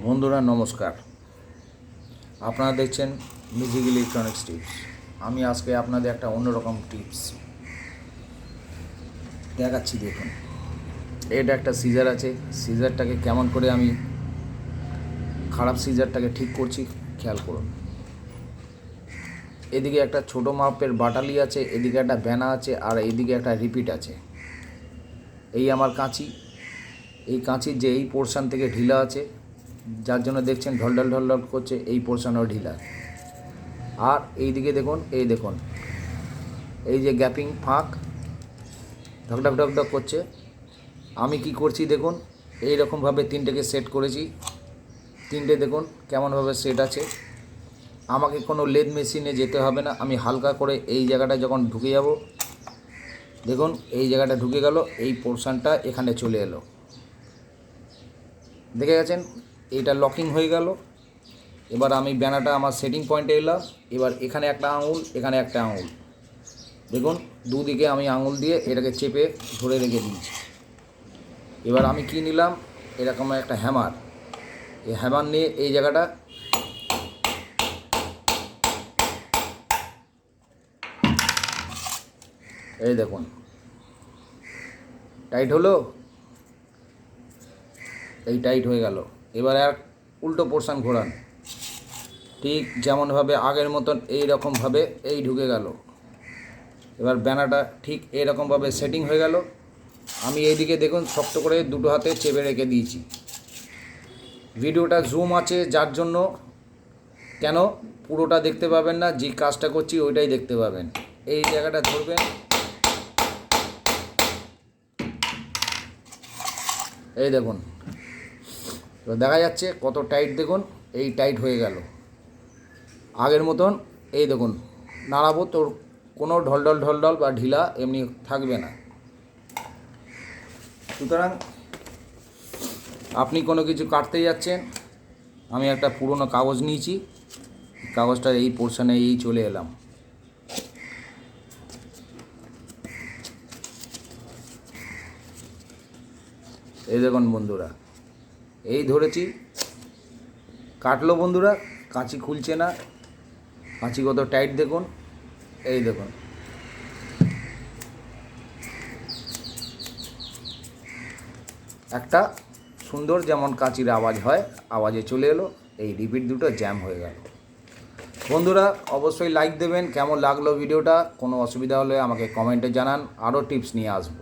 বন্ধুরা নমস্কার, আপনারা দেখছেন মিউজিক ইলেকট্রনিক্স টিপস। আমি আজকে আপনাদের একটা অন্যরকম টিপস দেখাচ্ছি। দেখুন, এটা একটা সিজার আছে। সিজারটাকে কেমন করে আমি খারাপ সিজারটাকে ঠিক করছি খেয়াল করুন। এদিকে একটা ছোটো মাপের বাটালি আছে, এদিকে একটা ব্যানা আছে, আর এদিকে একটা রিপিট আছে। এই আমার কাঁচি। এই কাঁচির যে এই পোর্শান থেকে ঢিলা আছে, যার জন্য দেখছেন ঢলঢল ঢলঢল করছে, এই পোর্শানও ঢিলা। আর এই দিকে দেখুন, এই যে গ্যাপিং ফাঁক ঢকঢক ঢকঢক করছে। আমি কি করছি দেখুন, এই রকমভাবে তিনটেকে সেট করেছি। তিনটে দেখুন কেমনভাবে সেট আছে। আমাকে কোনো লেদ মেশিনে যেতে হবে না। আমি হালকা করে এই জায়গাটা যখন ঢুকে যাব, দেখুন এই জায়গাটা ঢুকে গেল, এই পোর্শানটা এখানে চলে এলো। দেখে গেছেন, এইটা লকিং হয়ে গেল। এবার আমি ব্যানাটা আমার সেটিং পয়েন্টে এলাম। এবার এখানে একটা আঙুল, এখানে একটা আঙুল, দেখুন দুদিকে আমি আঙুল দিয়ে এটাকে চেপে ধরে রেখে দিয়েছি। এবার আমি কি নিলাম, এরকম একটা হ্যামার। এই হ্যামার নিয়ে এই জায়গাটা এই দেখুন টাইট হলো, এই টাইট হয়ে গেল। এবার আর উল্টো পোর্শান ঘোরান, ঠিক যেমনভাবে আগের মতন এই রকমভাবে এই ঢুকে গেল। এবার ব্যানাটা ঠিক এরকমভাবে সেটিং হয়ে গেল। আমি এইদিকে দেখুন শক্ত করে দুটো হাতে চেপে রেখে দিয়েছি। ভিডিওটা জুম আছে, যার জন্য কেন পুরোটা দেখতে পাবেন না, যে কাজটা করছি ওইটাই দেখতে পাবেন। এই জায়গাটা ধরবেন, এই দেখুন এবার দেখা যাচ্ছে কত টাইট। দেখুন এই টাইট হয়ে গেল আগের মতন। এই দেখুন নাড়াবো তোর কোনো ঢলঢল ঢলঢল বা ঢিলা এমনি থাকবে না। সুতরাং আপনি কোনো কিছু কাটতে যাচ্ছেন, আমি একটা পুরনো কাগজ নিয়েছি, কাগজটা এই পোর্শনে এই চলে এলাম। এই দেখুন বন্ধুরা, এই ধরেছি, কাটলো বন্ধুরা, কাঁচি খুলছে না। কাঁচি কত টাইট দেখুন, এই দেখুন। একটা সুন্দর যেমন কাঁচির আওয়াজ হয়, আওয়াজে চলে এলো। এই রিপিট দুটো জ্যাম হয়ে গেল। বন্ধুরা অবশ্যই লাইক দেবেন। কেমন লাগলো ভিডিওটা, কোনো অসুবিধা হলে আমাকে কমেন্টে জানান, আরও টিপস নিয়ে আসবো।